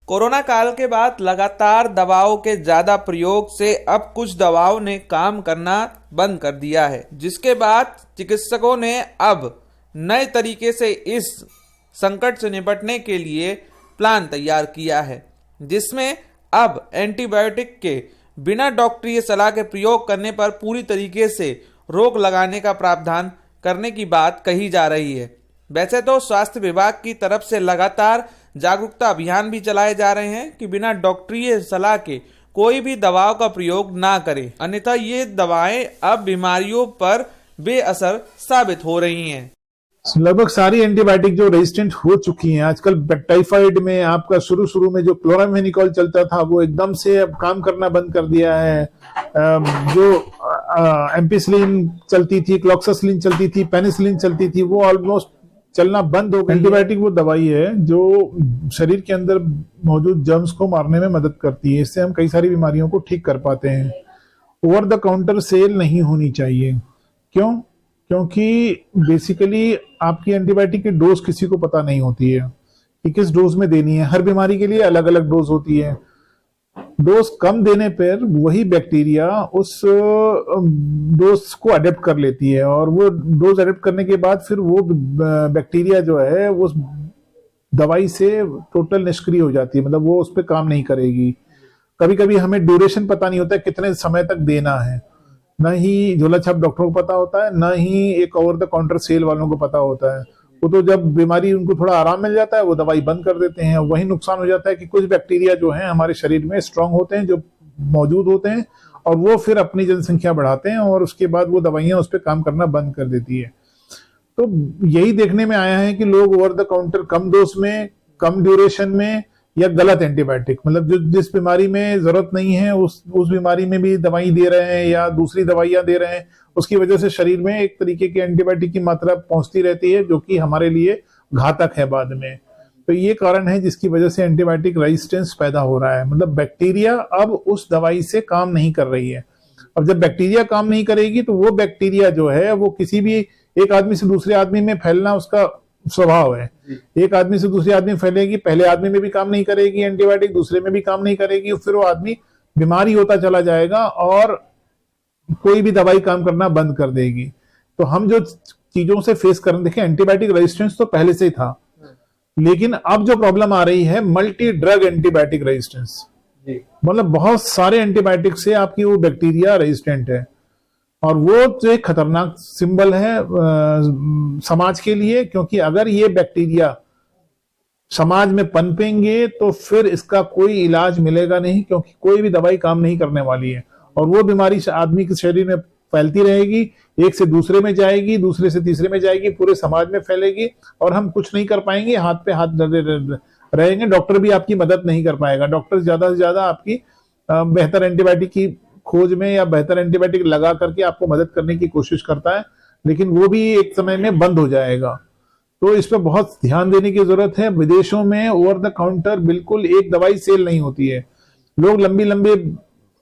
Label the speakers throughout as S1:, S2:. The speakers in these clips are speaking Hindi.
S1: कोरोना काल के बाद लगातार दवाओं के ज्यादा प्रयोग से अब कुछ दवाओं ने काम करना बंद कर दिया है, जिसके बाद चिकित्सकों ने अब नए तरीके से इस संकट से निपटने के लिए प्लान तैयार किया है, जिसमें अब एंटीबायोटिक के बिना डॉक्टरी सलाह के प्रयोग करने पर पूरी तरीके से रोक लगाने का प्रावधान करने की बात कही जा रही है। वैसे तो स्वास्थ्य विभाग की तरफ से लगातार जागरूकता अभियान भी चलाए जा रहे हैं कि बिना डॉक्टरी सलाह के कोई भी दवाओं का प्रयोग ना करें, अन्यथा ये दवाएं अब बीमारियों पर बेअसर साबित हो रही हैं।
S2: लगभग सारी एंटीबायोटिक जो रेजिस्टेंट हो चुकी हैं आजकल, टाइफाइड में आपका शुरू में जो क्लोरामेनिकॉल चलता था वो एकदम से अब काम करना बंद कर दिया है। जो एम्पिसिलिन चलती थी, क्लॉक्सासिलिन चलती थी, पेनिसिलिन चलती थी, वो ऑलमोस्ट चलना बंद हो गई। एंटीबायोटिक वो दवाई है जो शरीर के अंदर मौजूद जर्म्स को मारने में मदद करती है। इससे हम कई सारी बीमारियों को ठीक कर पाते हैं। ओवर द काउंटर सेल नहीं होनी चाहिए। क्यों? क्योंकि बेसिकली आपकी एंटीबायोटिक की डोज किसी को पता नहीं होती है कि किस डोज में देनी है। हर बीमारी के लिए अलग अलग डोज होती है। डोज कम देने पर वही बैक्टीरिया उस डोज को अडेप्ट कर लेती है, और वो डोज अडेप्ट करने के बाद फिर वो बैक्टीरिया जो है वो दवाई से टोटल निष्क्रिय हो जाती है, मतलब वो उस पर काम नहीं करेगी। कभी कभी हमें ड्यूरेशन पता नहीं होता है कितने समय तक देना है, न ही झोला छाप डॉक्टरों को पता होता है, न ही एक ओवर द काउंटर सेल वालों को पता होता है। वो तो जब बीमारी उनको थोड़ा आराम मिल जाता है वो दवाई बंद कर देते हैं। वही नुकसान हो जाता है कि कुछ बैक्टीरिया जो हैं हमारे शरीर में स्ट्रांग होते हैं, जो मौजूद होते हैं, और वो फिर अपनी जनसंख्या बढ़ाते हैं और उसके बाद वो दवाइयां उस पर काम करना बंद कर देती है। तो यही देखने में आया है कि लोग over the counter come dose में, कम ड्यूरेशन में, या गलत एंटीबायोटिक, मतलब जो जिस बीमारी में जरूरत नहीं है उस बीमारी में भी दवाई दे रहे हैं या दूसरी दवाइयां दे रहे हैं। उसकी वजह से शरीर में एक तरीके की एंटीबायोटिक की मात्रा पहुंचती रहती है जो कि हमारे लिए घातक है बाद में। तो ये कारण है जिसकी वजह से एंटीबायोटिक रेजिस्टेंस पैदा हो रहा है। मतलब बैक्टीरिया अब उस दवाई से काम नहीं कर रही है। अब जब बैक्टीरिया काम नहीं करेगी तो वो बैक्टीरिया जो है वो किसी भी एक आदमी से दूसरे आदमी में फैलना उसका स्वभाव है। एक आदमी से दूसरे आदमी फैलेगी, पहले आदमी में भी काम नहीं करेगी एंटीबायोटिक, दूसरे में भी काम नहीं करेगी, फिर वो आदमी बीमारी होता चला जाएगा और कोई भी दवाई काम करना बंद कर देगी। तो हम जो चीजों से फेस कर देखें, एंटीबायोटिक रेजिस्टेंस तो पहले से ही था, लेकिन अब जो प्रॉब्लम आ रही है मल्टी ड्रग एंटीबायोटिक रेजिस्टेंस, मतलब बहुत सारे एंटीबायोटिक से आपकी वो बैक्टीरिया रेजिस्टेंट है, और वो जो एक खतरनाक सिंबल है समाज के लिए। क्योंकि अगर ये बैक्टीरिया समाज में पनपेंगे तो फिर इसका कोई इलाज मिलेगा नहीं, क्योंकि कोई भी दवाई काम नहीं करने वाली है, और वो बीमारी आदमी के शरीर में फैलती रहेगी, एक से दूसरे में जाएगी, दूसरे से तीसरे में जाएगी, पूरे समाज में फैलेगी, और हम कुछ नहीं कर पाएंगे, हाथ पे हाथ रहेंगे। डॉक्टर भी आपकी मदद नहीं कर पाएगा। डॉक्टर ज्यादा से ज्यादा आपकी बेहतर एंटीबायोटिक की खोज में या बेहतर एंटीबायोटिक लगा करके आपको मदद करने की कोशिश करता है, लेकिन वो भी एक समय में बंद हो जाएगा। तो इस पर बहुत ध्यान देने की जरूरत है। विदेशों में ओवर द काउंटर बिल्कुल एक दवाई सेल नहीं होती है। लोग लंबी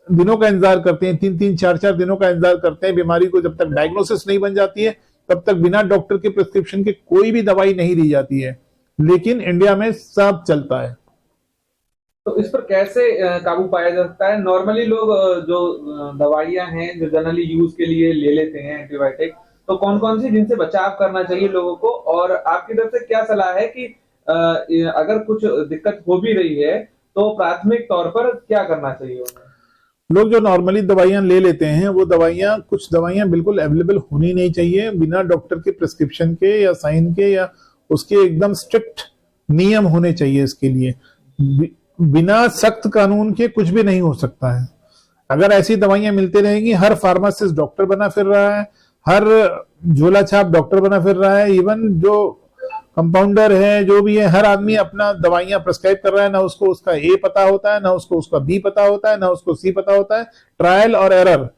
S2: दिनों का इंतजार करते हैं, 3-3, 4-4 दिनों का इंतजार करते हैं। बीमारी को जब तक डायग्नोसिस नहीं बन जाती है तब तक बिना डॉक्टर के प्रिस्क्रिप्शन के कोई भी दवाई नहीं दी जाती है, लेकिन इंडिया में सब चलता है।
S1: तो इस पर कैसे काबू पाया जा सकता है? नॉर्मली लोग जो दवाइयां हैं जो जनरली यूज के लिए ले लेते हैं एंटीबायोटिक, तो कौन कौन सी जिनसे बचाव करना चाहिए लोगों को, और आपकी तरफ से क्या सलाह है कि अगर कुछ दिक्कत हो भी रही है तो प्राथमिक तौर पर क्या करना चाहिए उन्हें?
S2: लोग जो नॉर्मली दवाइयां ले लेते हैं वो दवाइयां, कुछ दवाइयां बिल्कुल अवेलेबल होनी नहीं चाहिए बिना डॉक्टर के प्रिस्क्रिप्शन के या साइन के, या उसके एकदम स्ट्रिक्ट नियम होने चाहिए। इसके लिए बिना सख्त कानून के कुछ भी नहीं हो सकता है। अगर ऐसी दवाइयां मिलती रहेंगी, हर फार्मासिस्ट डॉक्टर बना फिर रहा है, हर झोला छाप डॉक्टर बना फिर रहा है, इवन जो कंपाउंडर है, जो भी है, हर आदमी अपना दवाइयां प्रिस्क्राइब कर रहा है। ना उसको उसका ए पता होता है, ना उसको उसका बी पता होता है, ना उसको सी पता होता है। ट्रायल और एरर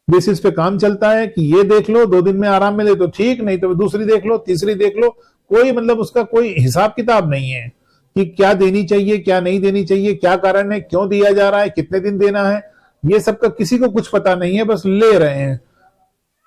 S2: बेसिस पे काम चलता है कि ये देख लो, 2 दिन में आराम मिले तो ठीक, नहीं तो दूसरी देख लो, तीसरी देख लो। कोई मतलब उसका कोई हिसाब किताब नहीं है कि क्या देनी चाहिए, क्या नहीं देनी चाहिए, क्या कारण है, क्यों दिया जा रहा है, कितने दिन देना है, ये सब का किसी को कुछ पता नहीं है, बस ले रहे हैं।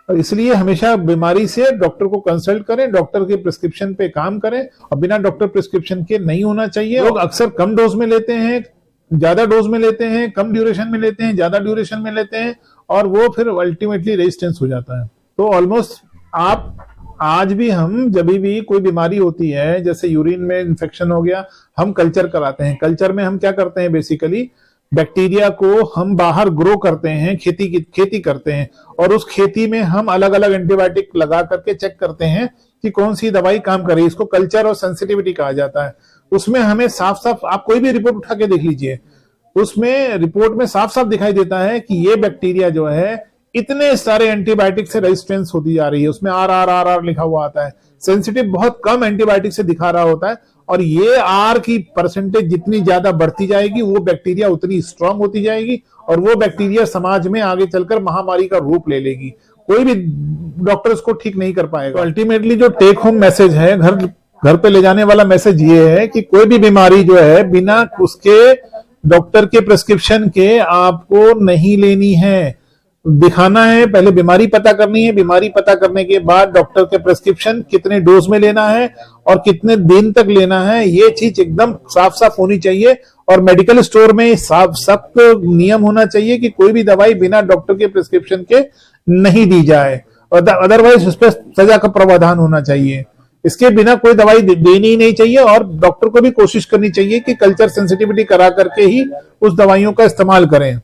S2: और इसलिए हमेशा बीमारी से डॉक्टर को कंसल्ट करें, डॉक्टर के प्रिस्क्रिप्शन पे काम करें, और बिना डॉक्टर प्रिस्क्रिप्शन के नहीं होना चाहिए। लोग अक्सर कम डोज में लेते हैं, ज्यादा डोज में लेते हैं, कम ड्यूरेशन में लेते हैं, ज्यादा ड्यूरेशन में लेते हैं, और वो फिर अल्टीमेटली रेजिस्टेंस हो जाता है। तो ऑलमोस्ट आप आज भी हम जब भी कोई बीमारी होती है, जैसे यूरिन में इन्फेक्शन हो गया, हम कल्चर कराते हैं। कल्चर में हम क्या करते हैं, बेसिकली बैक्टीरिया को हम बाहर ग्रो करते हैं, खेती करते हैं, और उस खेती में हम अलग अलग एंटीबायोटिक लगा करके चेक करते हैं कि कौन सी दवाई काम कर रही है। इसको कल्चर और सेंसिटिविटी कहा जाता है। उसमें हमें साफ साफ, आप कोई भी रिपोर्ट उठा के देख लीजिए, उसमें रिपोर्ट में साफ साफ दिखाई देता है कि ये बैक्टीरिया जो है इतने सारे एंटीबायोटिक से रेजिस्टेंस होती जा रही है। उसमें आर लिखा हुआ आता है। सेंसिटिव बहुत कम एंटीबायोटिक से दिखा रहा होता है, और ये आर की परसेंटेज जितनी ज्यादा बढ़ती जाएगी, वो बैक्टीरिया उतनी स्ट्रांग होती जाएगी, और वो बैक्टीरिया समाज में आगे चलकर महामारी का रूप ले लेगी। कोई भी डॉक्टर इसको ठीक नहीं कर पाएगा। अल्टीमेटली जो टेक होम मैसेज है, घर पे ले जाने वाला मैसेज ये है कि कोई भी बीमारी जो है बिना उसके डॉक्टर के प्रिस्क्रिप्शन के आपको नहीं लेनी है। दिखाना है, पहले बीमारी पता करनी है, बीमारी पता करने के बाद डॉक्टर के प्रिस्क्रिप्शन, कितने डोज में लेना है और कितने दिन तक लेना है, ये चीज एकदम साफ साफ होनी चाहिए। और मेडिकल स्टोर में साफ सख्त नियम होना चाहिए कि कोई भी दवाई बिना डॉक्टर के प्रिस्क्रिप्शन के नहीं दी जाए, और अदरवाइज उस पर सजा का प्रावधान होना चाहिए। इसके बिना कोई दवाई देनी ही नहीं चाहिए, और डॉक्टर को भी कोशिश करनी चाहिए कि कल्चर सेंसिटिविटी करा करके ही उस दवाइयों का इस्तेमाल करें।